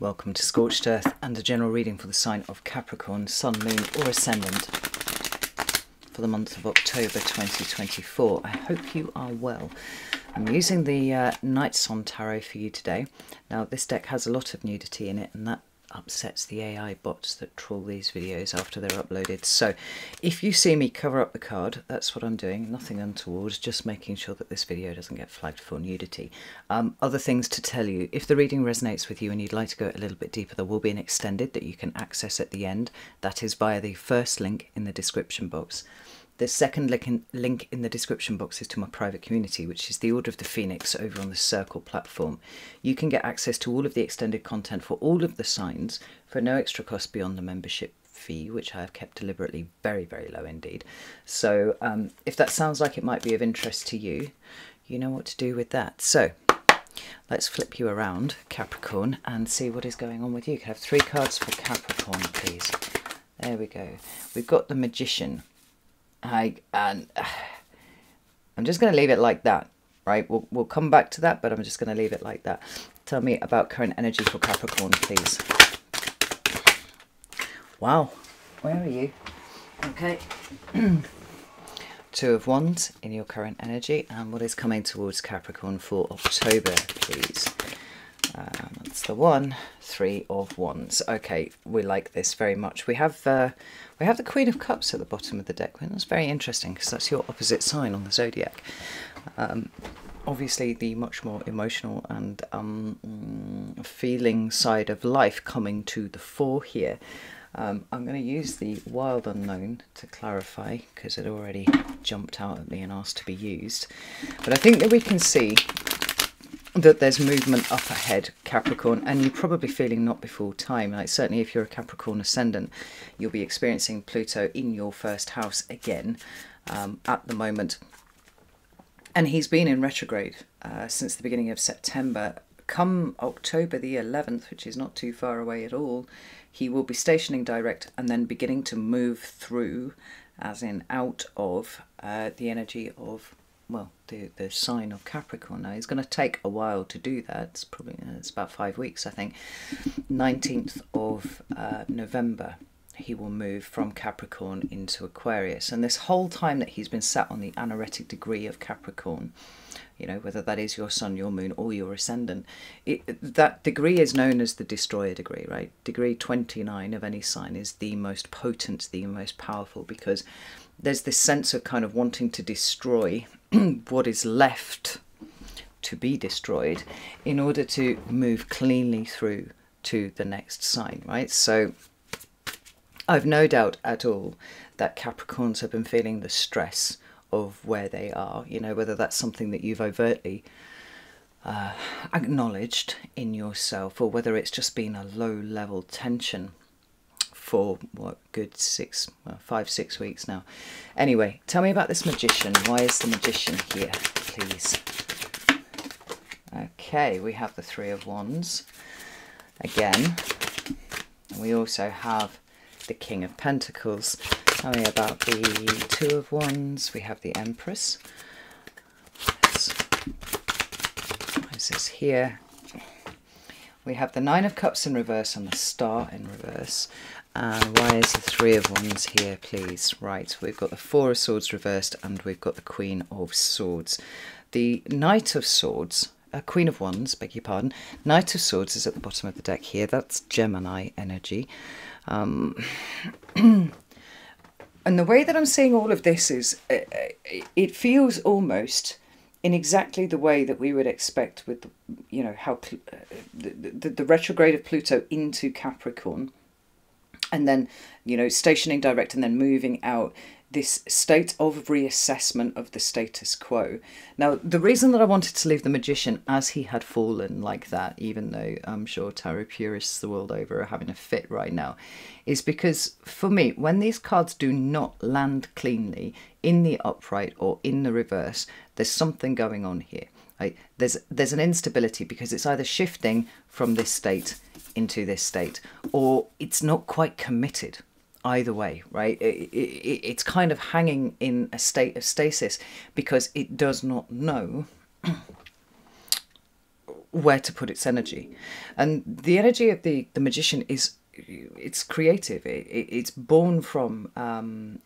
Welcome to Scorched Earth and a general reading for the sign of Capricorn, Sun, Moon or Ascendant for the month of October 2024. I hope you are well. I'm using the Night Sun Tarot for you today. Now this deck has a lot of nudity in it and that upsets the AI bots that troll these videos after they're uploaded. So if you see me cover up the card, that's what I'm doing. Nothing untoward, just making sure that this video doesn't get flagged for nudity. Other things to tell you, if the reading resonates with you and you'd like to go a little bit deeper, there will be an extended that you can access at the end. That is via the first link in the description box. The second link in the description box is to my private community, which is the Order of the Phoenix over on the Circle platform. You can get access to all of the extended content for all of the signs for no extra cost beyond the membership fee, which I have kept deliberately very, very low indeed. So if that sounds like it might be of interest to you, you know what to do with that. So let's flip you around, Capricorn, and see what is going on with you. You can have 3 cards for Capricorn, please. There we go. We've got the Magician. I'm just going to leave it like that, right? We'll come back to that, but I'm just going to leave it like that. Tell me about current energy for Capricorn, please. Wow, where are you? Okay. 2 of Wands in your current energy, and what is coming towards Capricorn for October, please? That's the 1. 3 of Wands. Okay, we like this very much. We have the Queen of Cups at the bottom of the deck. That's very interesting because that's your opposite sign on the zodiac. Obviously, the much more emotional and feeling side of life coming to the fore here. I'm going to use the Wild Unknown to clarify because it already jumped out at me and asked to be used. But I think that we can see that there's movement up ahead, Capricorn, and you're probably feeling not before time. Like certainly if you're a Capricorn ascendant, you'll be experiencing Pluto in your first house again at the moment. And he's been in retrograde since the beginning of September. Come October the 11th, which is not too far away at all, he will be stationing direct and then beginning to move through, as in out of, the energy of, well, the sign of Capricorn. Now, it's going to take a while to do that. It's probably, it's about 5 weeks, I think. 19th of November, he will move from Capricorn into Aquarius. And this whole time that he's been sat on the anaretic degree of Capricorn, you know, whether that is your sun, your moon, or your ascendant, that degree is known as the destroyer degree, right? Degree 29 of any sign is the most potent, the most powerful, because there's this sense of kind of wanting to destroy what is left to be destroyed in order to move cleanly through to the next sign, right? So I've no doubt at all that Capricorns have been feeling the stress of where they are, you know, whether that's something that you've overtly acknowledged in yourself or whether it's just been a low level tension for what, good 5, 6 weeks now. Anyway, tell me about this Magician. Why is the Magician here, please? Okay, we have the 3 of Wands again. And we also have the King of Pentacles. Tell me about the 2 of Wands. We have the Empress. What is this here? We have the 9 of Cups in reverse and the Star in reverse. And why is the 3 of Wands here, please? Right, we've got the 4 of Swords reversed and we've got the Queen of Swords. The Knight of Swords, Queen of Wands, beg your pardon. Knight of Swords is at the bottom of the deck here. That's Gemini energy. And the way that I'm seeing all of this is, it feels almost in exactly the way that we would expect with, you know, how the retrograde of Pluto into Capricorn, and then, you know, stationing direct and then moving out, this state of reassessment of the status quo. Now, the reason that I wanted to leave the Magician as he had fallen like that, even though I'm sure tarot purists the world over are having a fit right now, is because for me, when these cards do not land cleanly in the upright or in the reverse, there's something going on here. Right? There's an instability because it's either shifting from this state into this state or it's not quite committed. Either way, right? It's kind of hanging in a state of stasis because it does not know where to put its energy. And the energy of the magician is, it's creative. It's born from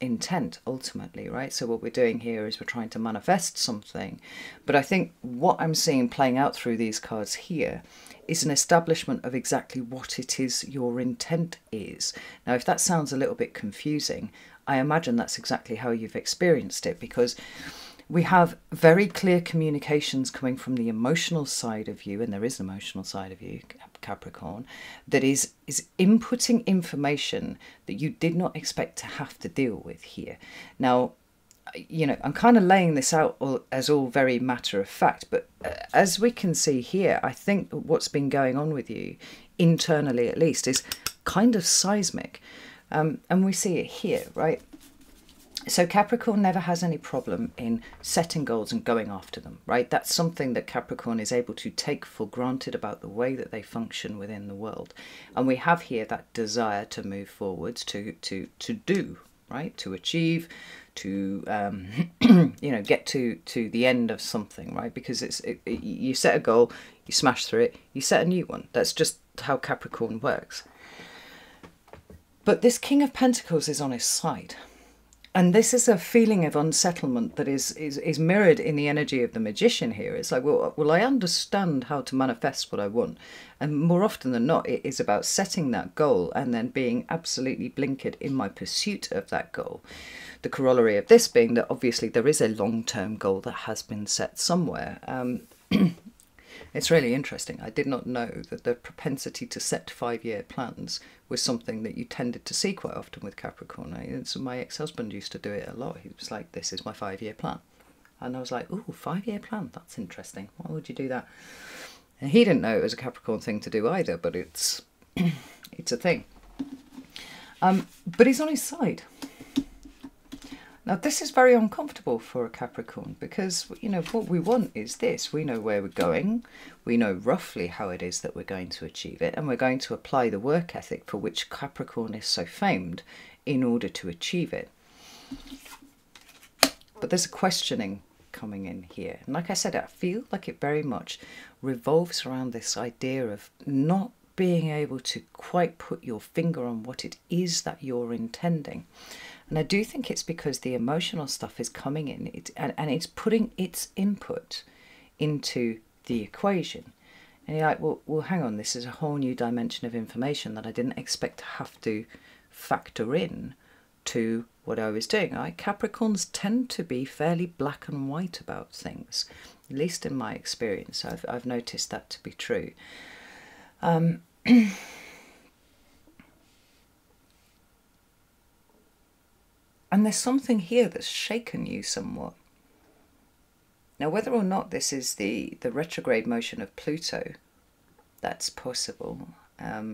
intent, ultimately, right? So what we're doing here is we're trying to manifest something. But I think what I'm seeing playing out through these cards here is an establishment of exactly what it is your intent is. Now, if that sounds a little bit confusing, I imagine that's exactly how you've experienced it, because we have very clear communications coming from the emotional side of you, and there is an emotional side of you, Capricorn, that is inputting information that you did not expect to have to deal with here. Now, you know, I'm kind of laying this out as all very matter of fact, but as we can see here, I think what's been going on with you, internally at least, is kind of seismic. And we see it here, right? So Capricorn never has any problem in setting goals and going after them, right? That's something that Capricorn is able to take for granted about the way that they function within the world. And we have here that desire to move forwards, to do, right? To achieve, to, you know, get to the end of something, right? Because you set a goal, you smash through it, you set a new one. That's just how Capricorn works. But this King of Pentacles is on his side. And this is a feeling of unsettlement that is mirrored in the energy of the magician here. It's like, well, I understand how to manifest what I want. And more often than not, it is about setting that goal and then being absolutely blinkered in my pursuit of that goal. The corollary of this being that obviously there is a long-term goal that has been set somewhere. It's really interesting. I did not know that the propensity to set 5-year plans was something that you tended to see quite often with Capricorn. So my ex-husband used to do it a lot. He was like, this is my 5-year plan. And I was like, ooh, 5-year plan, that's interesting. Why would you do that? And he didn't know it was a Capricorn thing to do either, but it's it's a thing. But he's on his side. Now, this is very uncomfortable for a Capricorn because, you know, what we want is this. We know where we're going. We know roughly how it is that we're going to achieve it. And we're going to apply the work ethic for which Capricorn is so famed in order to achieve it. But there's a questioning coming in here. And like I said, I feel like it very much revolves around this idea of not being able to quite put your finger on what it is that you're intending. And I do think it's because the emotional stuff is coming in and it's putting its input into the equation. And you're like, well, hang on, this is a whole new dimension of information that I didn't expect to have to factor in to what I was doing. Capricorns tend to be fairly black and white about things, at least in my experience. I've noticed that to be true. And there's something here that's shaken you somewhat. Now, whether or not this is the retrograde motion of Pluto, that's possible.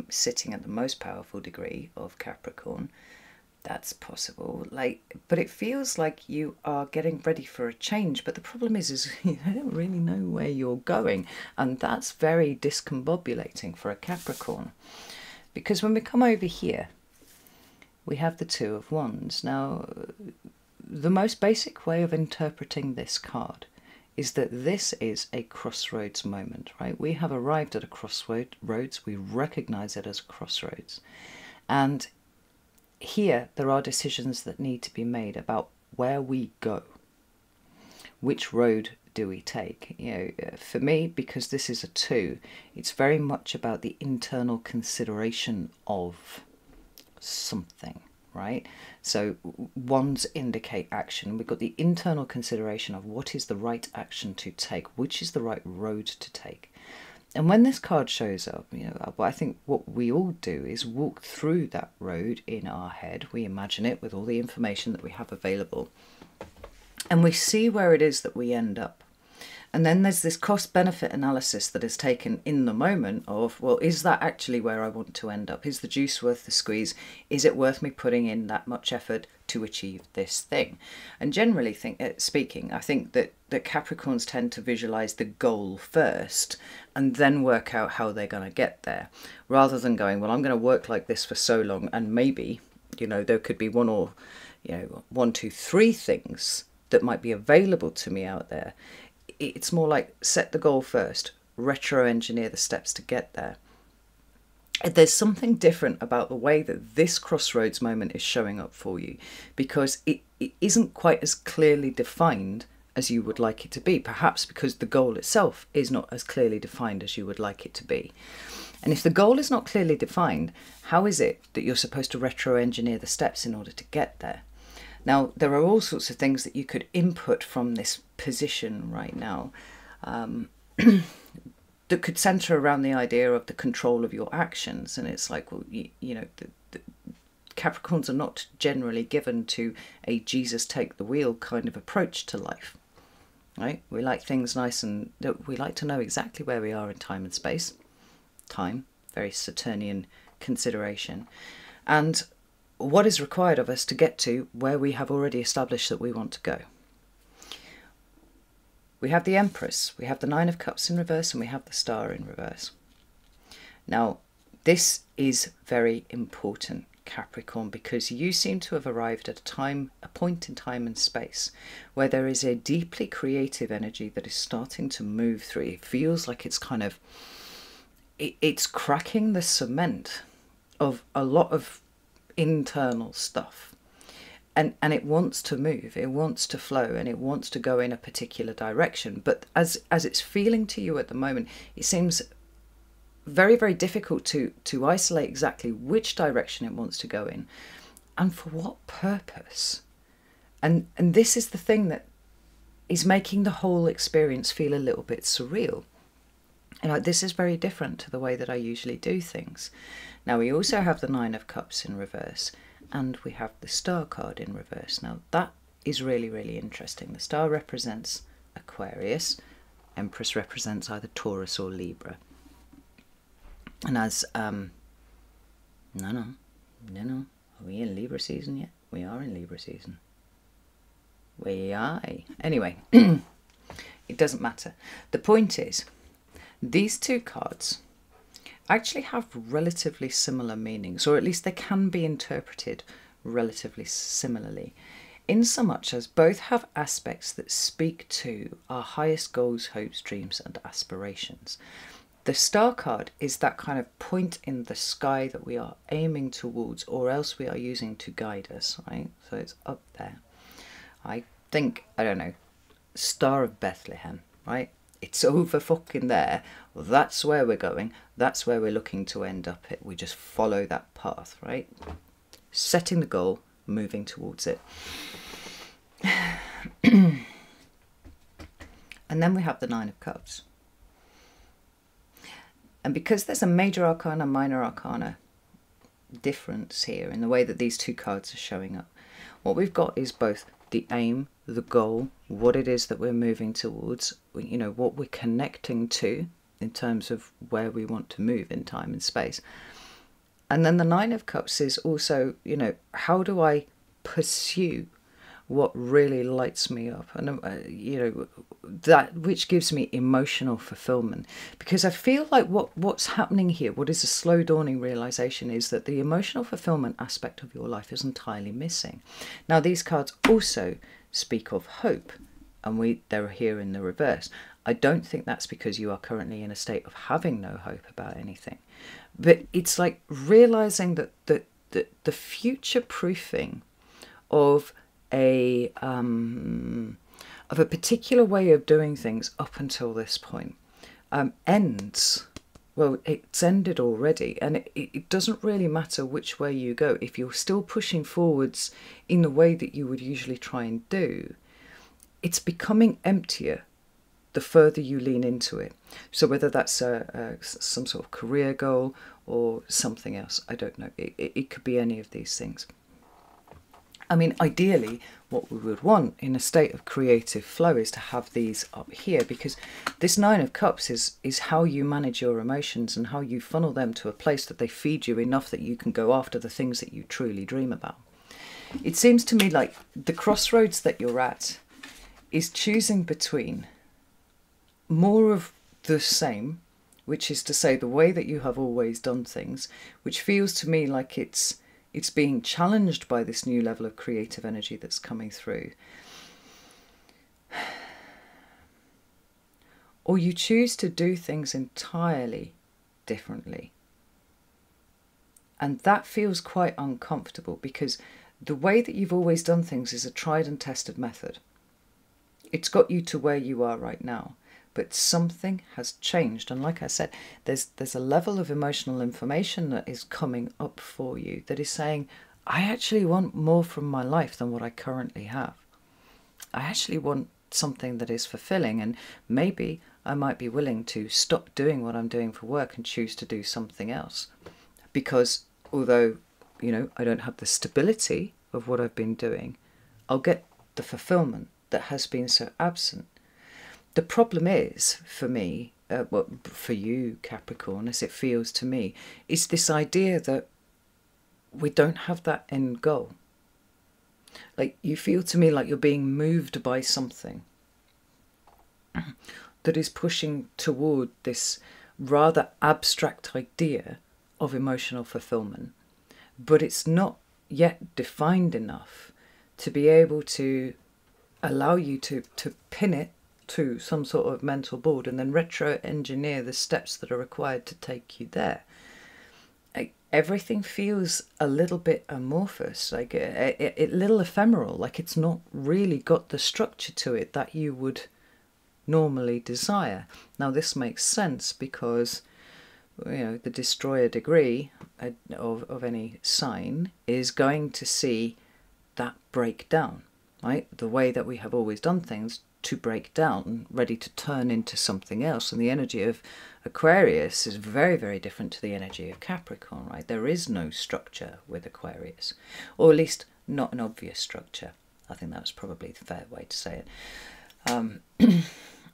Sitting at the most powerful degree of Capricorn, that's possible. But it feels like you are getting ready for a change. But the problem is you don't really know where you're going. And that's very discombobulating for a Capricorn. Because when we come over here, we have the Two of Wands. Now, the most basic way of interpreting this card is that this is a crossroads moment, right? We have arrived at a crossroads. We recognize it as a crossroads. And here, there are decisions that need to be made about where we go. Which road do we take? You know, for me, because this is a 2, it's very much about the internal consideration of something, right? So wands indicate action. We've got the internal consideration of what is the right action to take, which is the right road to take. And when this card shows up, you know, I think what we all do is walk through that road in our head. We imagine it with all the information that we have available, and we see where it is that we end up. And then there's this cost-benefit analysis that is taken in the moment of, well, is that actually where I want to end up? Is the juice worth the squeeze? Is it worth me putting in that much effort to achieve this thing? And generally speaking, I think that Capricorns tend to visualize the goal first and then work out how they're going to get there, rather than going, well, I'm going to work like this for so long, and maybe, you know, there could be one or, you know, 1, 2, 3 things that might be available to me out there. It's more like set the goal first, retro engineer the steps to get there. There's something different about the way that this crossroads moment is showing up for you, because it isn't quite as clearly defined as you would like it to be, perhaps because the goal itself is not as clearly defined as you would like it to be. And if the goal is not clearly defined, how is it that you're supposed to retro engineer the steps in order to get there? Now, there are all sorts of things that you could input from this position right now, that could centre around the idea of the control of your actions. And it's like, well, you know, the Capricorns are not generally given to a Jesus take the wheel kind of approach to life, right? We like things nice, and we like to know exactly where we are in time and space. Time, very Saturnian consideration, and what is required of us to get to where we have already established that we want to go. We have the Empress, we have the Nine of Cups in reverse, and we have the Star in reverse. Now, this is very important, Capricorn, because you seem to have arrived at a point in time and space where there is a deeply creative energy that is starting to move through. It feels like it's kind of, it's cracking the cement of a lot of internal stuff. And it wants to move, it wants to flow, and it wants to go in a particular direction. But as it's feeling to you at the moment, it seems very, very difficult to isolate exactly which direction it wants to go in and for what purpose. And this is the thing that is making the whole experience feel a little bit surreal. And this is very different to the way that I usually do things. Now, we also have the Nine of Cups in reverse, and we have the Star card in reverse. Now, that is really, really interesting. The Star represents Aquarius, Empress represents either Taurus or Libra. And as, no, are we in Libra season yet? We are in Libra season. We are. Anyway, it doesn't matter. The point is, these two cards actually have relatively similar meanings, or at least they can be interpreted relatively similarly, in so much as both have aspects that speak to our highest goals, hopes, dreams, and aspirations. The Star card is that kind of point in the sky that we are aiming towards, or else we are using to guide us, right? So it's up there. I think, I don't know, Star of Bethlehem, right? It's over fucking there. Well, that's where we're going. That's where we're looking to end up. We just follow that path, right? Setting the goal, moving towards it. And then we have the Nine of Cups. And because there's a major arcana, minor arcana difference here in the way that these two cards are showing up, what we've got is both the aim, the goal, what it is that we're moving towards, you know, what we're connecting to in terms of where we want to move in time and space. And then the Nine of Cups is also, you know, how do I pursue what really lights me up, and you know, that which gives me emotional fulfillment. Because I feel like what's happening here, what is a slow dawning realization, is that the emotional fulfillment aspect of your life is entirely missing. Now, these cards also speak of hope, and they're here in the reverse. I don't think that's because you are currently in a state of having no hope about anything, but it's like realizing that the future proofing of a particular way of doing things up until this point ends. Well, it's ended already, and it doesn't really matter which way you go. If you're still pushing forwards in the way that you would usually try and do, it's becoming emptier the further you lean into it. So whether that's some sort of career goal or something else, I don't know. It could be any of these things. I mean, ideally, what we would want in a state of creative flow is to have these up here, because this Nine of Cups is how you manage your emotions and how you funnel them to a place that they feed you enough that you can go after the things that you truly dream about. It seems to me like the crossroads that you're at is choosing between more of the same, which is to say the way that you have always done things, which feels to me like it's being challenged by this new level of creative energy that's coming through. or you choose to do things entirely differently. And that feels quite uncomfortable, because the way that you've always done things is a tried and tested method. It's got you to where you are right now, but something has changed. And like I said, there's a level of emotional information that is coming up for you that is saying, I actually want more from my life than what I currently have. I actually want something that is fulfilling, and maybe I might be willing to stop doing what I'm doing for work and choose to do something else. Because although, you know, I don't have the stability of what I've been doing, I'll get the fulfillment that has been so absent. The problem is, for me, well, for you, Capricorn, as it feels to me, is this idea that we don't have that end goal. Like, you feel to me like you're being moved by something that is pushing toward this rather abstract idea of emotional fulfillment, but it's not yet defined enough to be able to allow you to pin it to some sort of mental board and then retro-engineer the steps that are required to take you there. Everything feels a little bit amorphous, like a little ephemeral, like it's not really got the structure to it that you would normally desire. Now this makes sense because, you know, the destroyer degree of any sign is going to see that breakdown, right? The way that we have always done things to break down, ready to turn into something else. And the energy of Aquarius is very, very different to the energy of Capricorn, right? There is no structure with Aquarius, or at least not an obvious structure. I think that's probably the fair way to say it.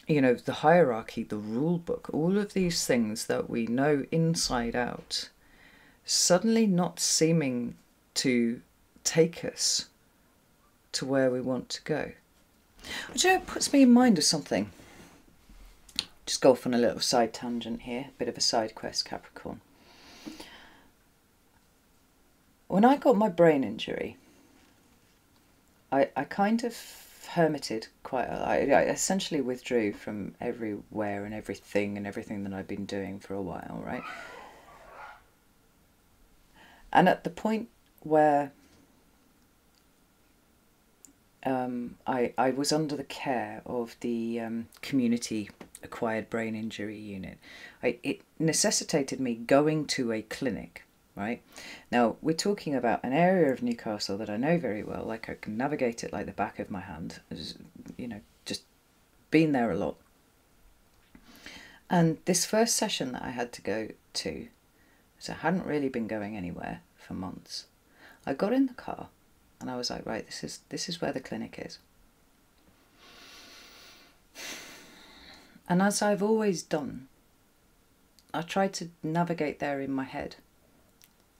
You know, the hierarchy, the rule book, all of these things that we know inside out, suddenly not seeming to take us to where we want to go. Which, you know, puts me in mind of something. Just go off on a little side tangent here, a bit of a side quest, Capricorn. When I got my brain injury, I kind of hermited quite a lot. I essentially withdrew from everywhere and everything that I've been doing for a while, right? And at the point where I was under the care of the community acquired brain injury unit, it necessitated me going to a clinic, right? Now, we're talking about an area of Newcastle that I know very well, like I can navigate it like the back of my hand, you know, just been there a lot. And this first session that I had to go to, so I hadn't really been going anywhere for months, I got in the car and I was like, right, this is where the clinic is. And as I've always done, I tried to navigate there in my head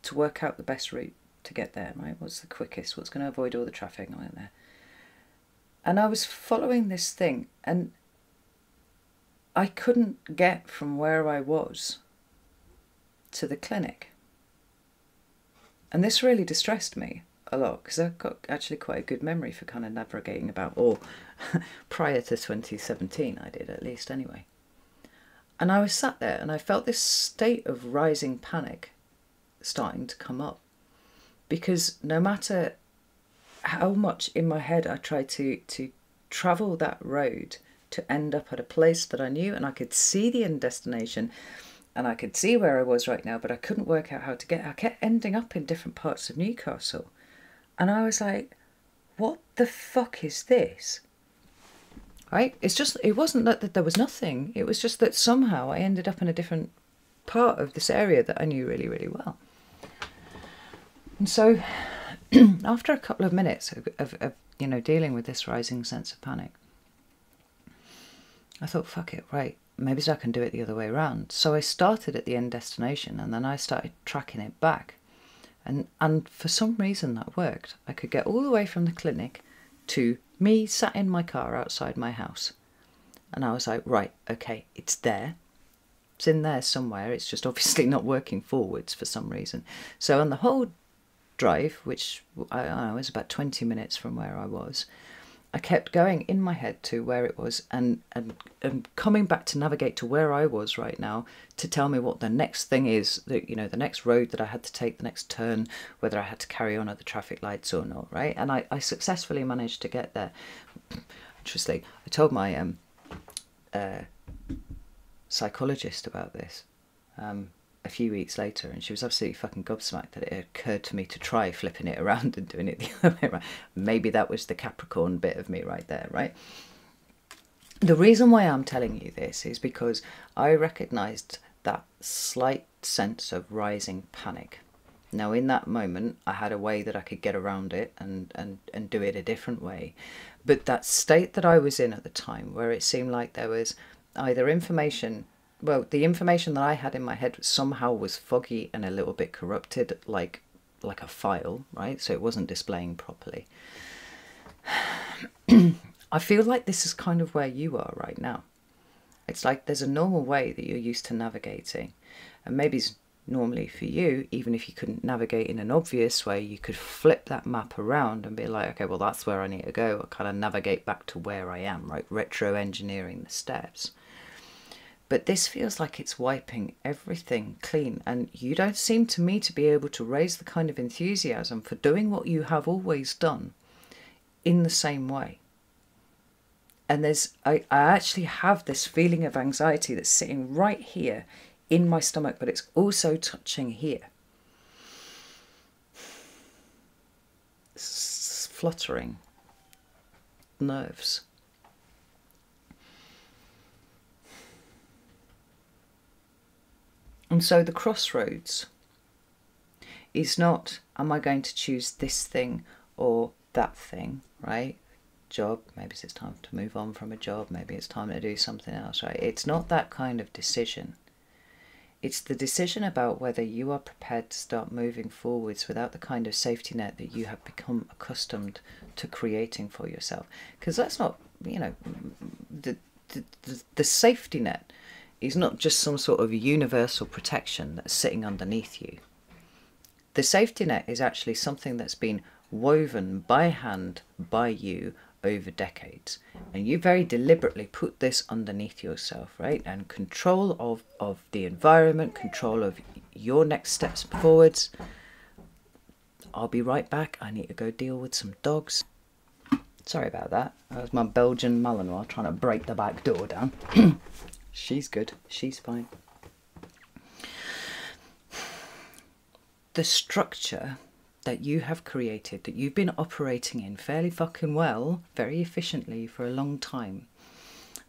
to work out the best route to get there, right? What's the quickest? What's going to avoid all the traffic? I went there. And I was following this thing, and I couldn't get from where I was to the clinic. And this really distressed me a lot, because I've got actually quite a good memory for kind of navigating about, or prior to 2017 I did, at least anyway. And I was sat there and I felt this state of rising panic starting to come up, because no matter how much in my head I tried to travel that road to end up at a place that I knew, and I could see the end destination and I could see where I was right now, but I couldn't work out how to get. I kept ending up in different parts of Newcastle, and I was like, what the fuck is this? Right? It's just, it wasn't that there was nothing, it was just that somehow I ended up in a different part of this area that I knew really, really well. And so after a couple of minutes of you know, dealing with this rising sense of panic, I thought, fuck it, right, maybe I can do it the other way around. So I started at the end destination and then I started tracking it back. And for some reason that worked. I could get all the way from the clinic to me sat in my car outside my house. And I was like, right, okay, it's there. It's in there somewhere. It's just obviously not working forwards for some reason. So on the whole drive, which I don't know, was about 20 minutes from where I was I kept going in my head to where it was and coming back to navigate to where I was right now to tell me what the next thing is, that, you know, the next road that I had to take, the next turn, whether I had to carry on at the traffic lights or not, right? And I successfully managed to get there. Interestingly, I told my psychologist about this a few weeks later, and she was absolutely fucking gobsmacked that it occurred to me to try flipping it around and doing it the other way around. Maybe that was the Capricorn bit of me right there, right? The reason why I'm telling you this is because I recognised that slight sense of rising panic. Now, in that moment, I had a way that I could get around it and do it a different way. But that state that I was in at the time, where it seemed like there was either information, well, the information that I had in my head somehow was foggy and a little bit corrupted, like a file, right? So it wasn't displaying properly. I feel like this is kind of where you are right now. It's like there's a normal way that you're used to navigating, and maybe normally for you, even if you couldn't navigate in an obvious way, you could flip that map around and be like, okay, well, that's where I need to go. I'll kind of navigate back to where I am, right? Retro engineering the steps. But this feels like it's wiping everything clean, and you don't seem to me to be able to raise the kind of enthusiasm for doing what you have always done in the same way. And I actually have this feeling of anxiety that's sitting right here in my stomach, but it's also touching here. Fluttering nerves. And so the crossroads is not, am I going to choose this thing or that thing, right? Job, maybe it's time to move on from a job, maybe it's time to do something else, right? It's not that kind of decision. It's the decision about whether you are prepared to start moving forwards without the kind of safety net that you have become accustomed to creating for yourself. Because that's not, you know, the safety net is not just some sort of universal protection that's sitting underneath you. The safety net is actually something that's been woven by hand by you over decades, and you very deliberately put this underneath yourself, right? And control of the environment, control of your next steps forwards. I'll be right back. I need to go deal with some dogs. Sorry about that. That was my Belgian Malinois trying to break the back door down. She's good. She's fine. The structure that you have created, that you've been operating in fairly fucking well, very efficiently for a long time,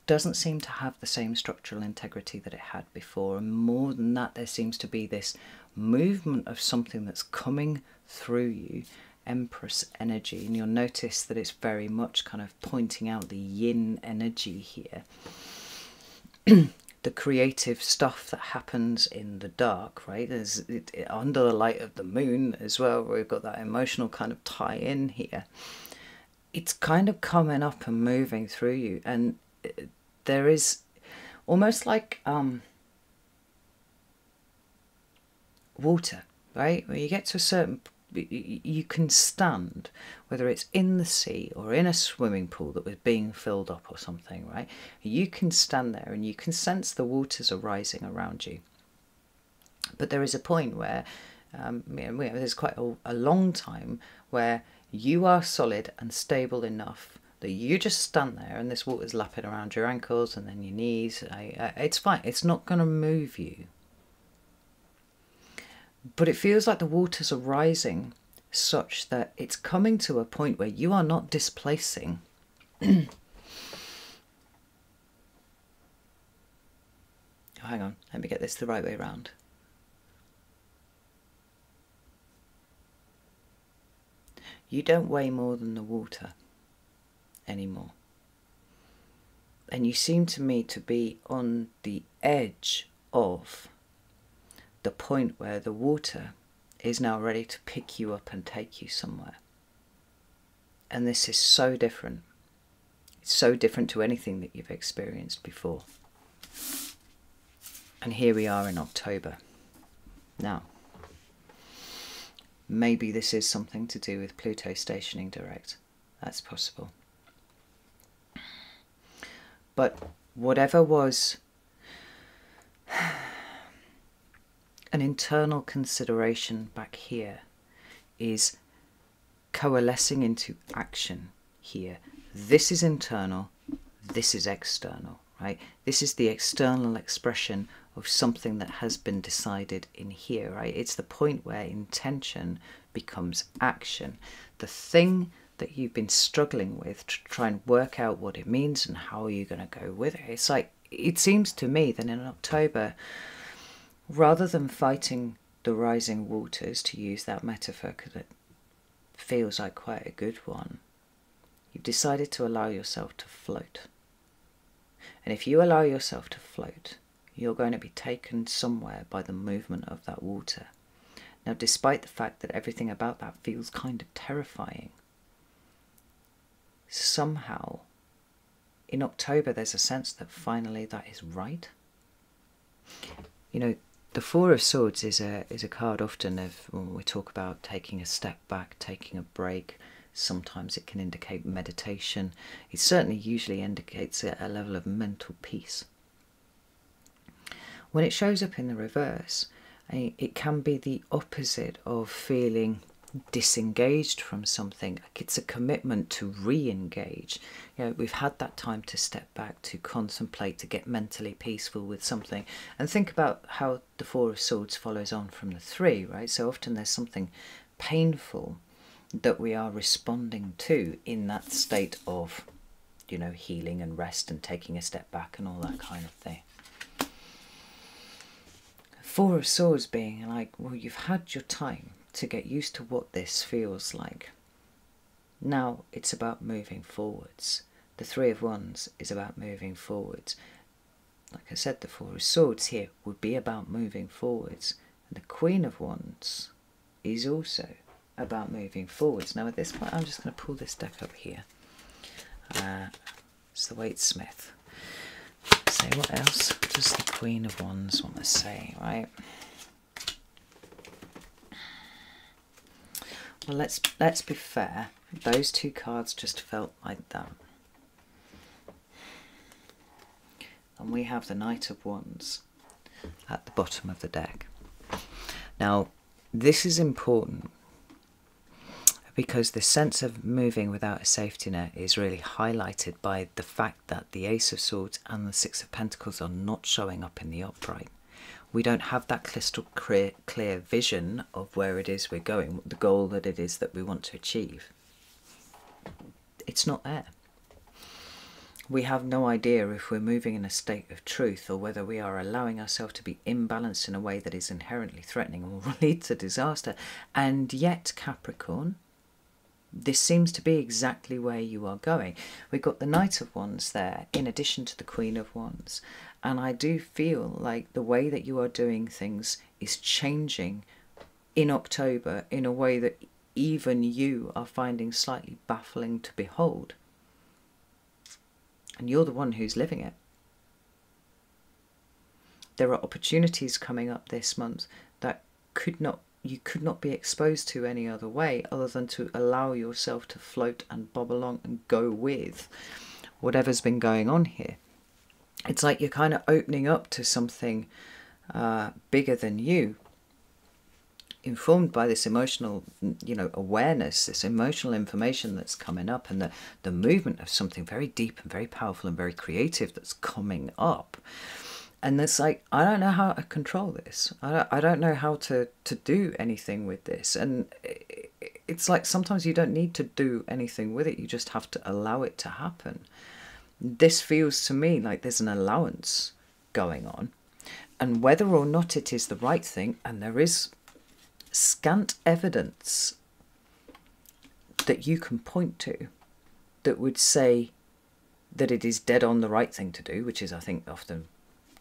doesn't seem to have the same structural integrity that it had before. And more than that, there seems to be this movement of something that's coming through you, Empress energy, and you'll notice that it's very much kind of pointing out the yin energy here. The creative stuff that happens in the dark, right? There's under the light of the moon as well, where we've got that emotional kind of tie-in here. It's kind of coming up and moving through you, and there is almost like water, right? Where you get to a certain, you can stand, whether it's in the sea or in a swimming pool that was being filled up or something, right? You can stand there and you can sense the waters are rising around you. But there is a point where, there's quite a long time where you are solid and stable enough that you just stand there and this water's lapping around your ankles and then your knees. It's fine. It's not going to move you. But it feels like the waters are rising such that it's coming to a point where you are not displacing. Hang on, let me get this the right way around. You don't weigh more than the water anymore. And you seem to me to be on the edge of the point where the water is now ready to pick you up and take you somewhere. And this is so different. It's so different to anything that you've experienced before. And here we are in October. Now, maybe this is something to do with Pluto stationing direct. That's possible. But whatever was an internal consideration back here is coalescing into action here. This is internal, this is external, right? This is the external expression of something that has been decided in here, right? It's the point where intention becomes action. The thing that you've been struggling with to try and work out what it means and how are you going to go with it. It's like, it seems to me that in October, rather than fighting the rising waters, to use that metaphor because it feels like quite a good one, you've decided to allow yourself to float. And if you allow yourself to float, you're going to be taken somewhere by the movement of that water. Now, despite the fact that everything about that feels kind of terrifying, somehow in October there's a sense that finally that is right. You know, the Four of Swords is a card often of when we talk about taking a step back, taking a break. Sometimes it can indicate meditation. It certainly usually indicates a level of mental peace. When it shows up in the reverse, it can be the opposite of feeling disengaged from something. Like it's a commitment to re-engage. You know, we've had that time to step back, to contemplate, to get mentally peaceful with something, and think about how the Four of Swords follows on from the Three, right? So often there's something painful that we are responding to in that state of, you know, healing and rest and taking a step back and all that kind of thing. Four of Swords being like, well, you've had your time to get used to what this feels like. Now it's about moving forwards. The Three of Wands is about moving forwards. Like I said, the Four of Swords here would be about moving forwards. And the Queen of Wands is also about moving forwards. Now at this point I'm just going to pull this deck up here. It's the Waite-Smith. So what else does the Queen of Wands want to say, right? Well, let's be fair. Those two cards just felt like that. And we have the Knight of Wands at the bottom of the deck. Now, this is important because the sense of moving without a safety net is really highlighted by the fact that the Ace of Swords and the Six of Pentacles are not showing up in the upright. We don't have that crystal clear vision of where it is we're going, the goal that it is that we want to achieve. It's not there. We have no idea if we're moving in a state of truth or whether we are allowing ourselves to be imbalanced in a way that is inherently threatening and will lead to disaster. And yet, Capricorn, this seems to be exactly where you are going. We've got the Knight of Wands there in addition to the Queen of Wands. And I do feel like the way that you are doing things is changing in October in a way that even you are finding slightly baffling to behold. And you're the one who's living it. There are opportunities coming up this month that you could not be exposed to any other way other than to allow yourself to float and bob along and go with whatever's been going on here. It's like you're kind of opening up to something bigger than you, informed by this emotional, you know, awareness, this emotional information that's coming up, and the movement of something very deep and very powerful and very creative that's coming up. And it's like, I don't know how to control this. I don't know how to do anything with this. And it's like sometimes you don't need to do anything with it. You just have to allow it to happen. This feels to me like there's an allowance going on. And whether or not it is the right thing, and there is scant evidence that you can point to that would say that it is dead on the right thing to do, which is, I think, often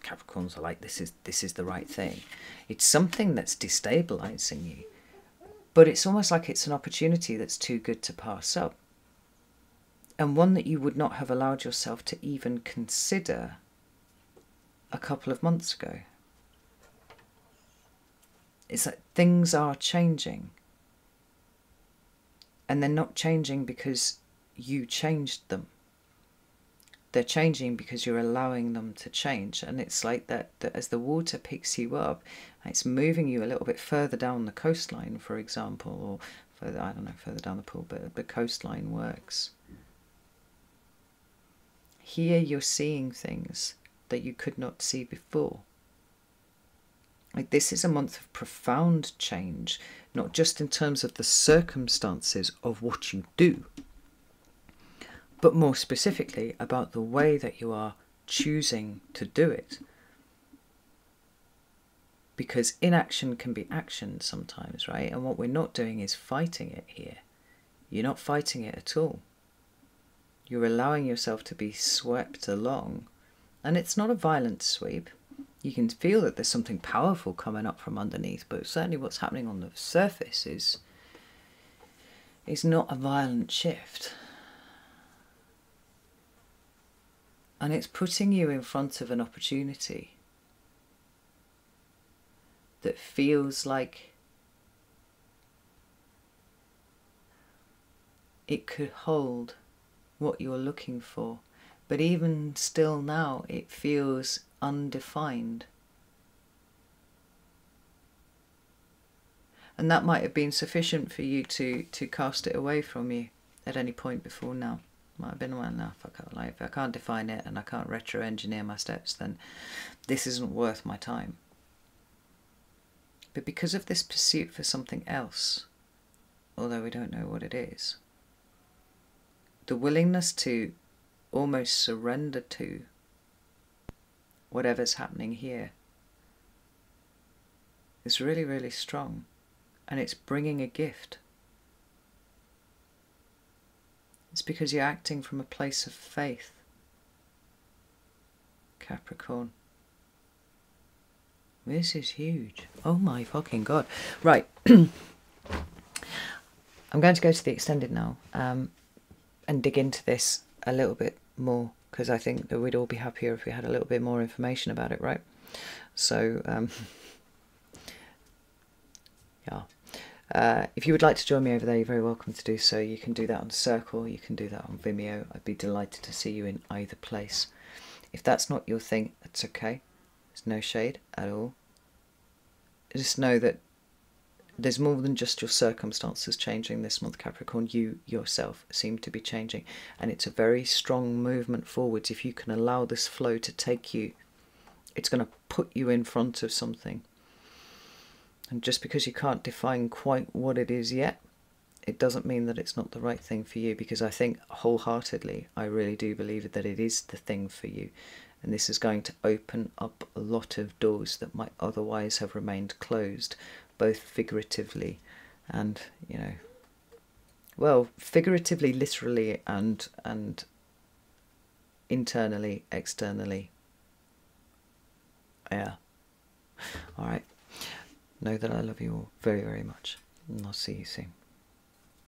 Capricorns are like, this is the right thing. It's something that's destabilizing you, but it's almost like it's an opportunity that's too good to pass up, and one that you would not have allowed yourself to even consider a couple of months ago. It's like things are changing, and they're not changing because you changed them. They're changing because you're allowing them to change. And it's like that as the water picks you up, it's moving you a little bit further down the coastline, for example, or further, I don't know, further down the pool, but the coastline works. Here you're seeing things that you could not see before. Like, this is a month of profound change, not just in terms of the circumstances of what you do, but more specifically about the way that you are choosing to do it. Because inaction can be action sometimes, right? And what we're not doing is fighting it here. You're not fighting it at all. You're allowing yourself to be swept along. And it's not a violent sweep. You can feel that there's something powerful coming up from underneath, but certainly what's happening on the surface is not a violent shift. And it's putting you in front of an opportunity that feels like it could hold what you're looking for. But even still now, it feels undefined. And that might have been sufficient for you to cast it away from you at any point before now. Might have been, well, no, if I can't define it and I can't retro-engineer my steps, then this isn't worth my time. But because of this pursuit for something else, although we don't know what it is, the willingness to almost surrender to whatever's happening here is really, really strong. And it's bringing a gift. It's because you're acting from a place of faith, Capricorn. This is huge. Oh my fucking God. Right. I'm going to go to the extended now and dig into this a little bit more, because I think that we'd all be happier if we had a little bit more information about it, right? So, yeah. If you would like to join me over there, you're very welcome to do so. You can do that on Circle, you can do that on Vimeo. I'd be delighted to see you in either place. If that's not your thing, that's okay. There's no shade at all. Just know that there's more than just your circumstances changing this month, Capricorn. You yourself seem to be changing, and it's a very strong movement forwards. If you can allow this flow to take you, it's going to put you in front of something. And just because you can't define quite what it is yet, it doesn't mean that it's not the right thing for you, because I think wholeheartedly, I really do believe that it is the thing for you. And this is going to open up a lot of doors that might otherwise have remained closed, both figuratively and, you know, well, figuratively, literally, and internally, externally. Yeah. All right. Know that I love you all very, very much, and I'll see you soon.